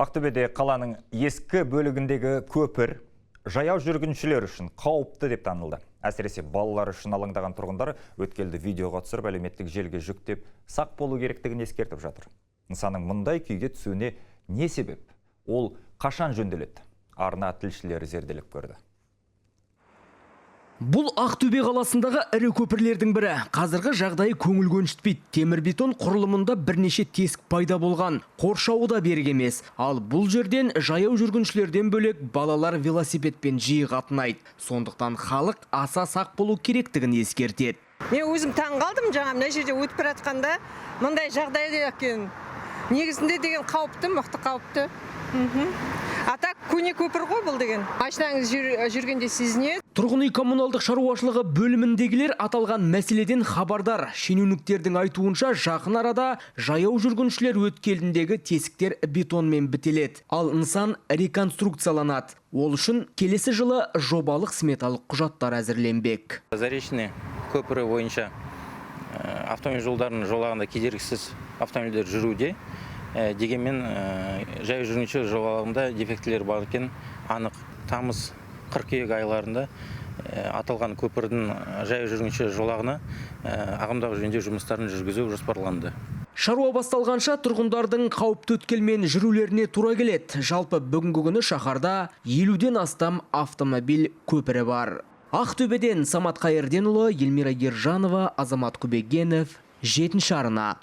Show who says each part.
Speaker 1: Ақтөбеде қаланың ескі бөлігіндегі көпір жаяу жүргіншілер үшін қауіпті деп танылды. Әсіресе балалар үшін алаңдаған тұрғындар өткелді видеоға түсіріп әлеуметтік желіге жүктеп сақ болу керектігін ескертіп жатыр. Нысанның мұндай күйге түсуіне не себеп? Ол қашан жөнделеді? Арна тілшілері зерделеп көрді.
Speaker 2: Бұл Ақтөбе қаласындағы ірі көпірлердің бірі. Қазіргі жағдайы көңіл көншітпейді. Темірбетон құрылымында бірнеше тесік пайда болған. Қоршауы да берік емес. Ал бұл жерден жаяу жүргіншілерден бөлек балалар велосипедпен жиі қатынайды. Сондықтан халық аса сақ болу керектігін ескертеді.
Speaker 3: Мен өзім таң қалдым, жаңа мына жерде өтіп бара жатқанда мындай жағдайда екен. Негізінде деген қауіпті, мықты қауіпті. Атак көне көпір ғой бұл деген. Машинаңыз жүргенде сезінеді.
Speaker 2: Тұрғын үй коммуналдық шаруашылығы бөліміндегілер аталған мәселеден хабардар. Шенеуніктердің айтуынша жақын арада жаяу жүргіншілер өткеліндегі тесіктер бетонмен бітеледі. Ал нысан реконструкцияланады. Ол үшін келесі жылы жобалық сметалық құжаттар әзірленбек.
Speaker 4: Заречный көпірі бойынша автомобиль жолдарының жолағында кедергісіз автомобильдер жүруде. Дегенмен жаяу жүргінші жолағында дефектілер бар екен анық. Тамыз қыркүйек айларында аталған көпірдің жаяу жүргінші жолағына ағымдағы жөндеу жұмыстарын жүргізу жоспарланды.
Speaker 2: Шаруа басталғанша тұрғындардың қауіпті өткелмен жүрулеріне тура келеді. Жалпы бүгінгі күні шаһарда 50-ден астам автомобиль көпірі бар. Ақтөбеден Самат Қайырденұлы, Елмира Ержанова, Азамат Күбегенов, 7-ші арна.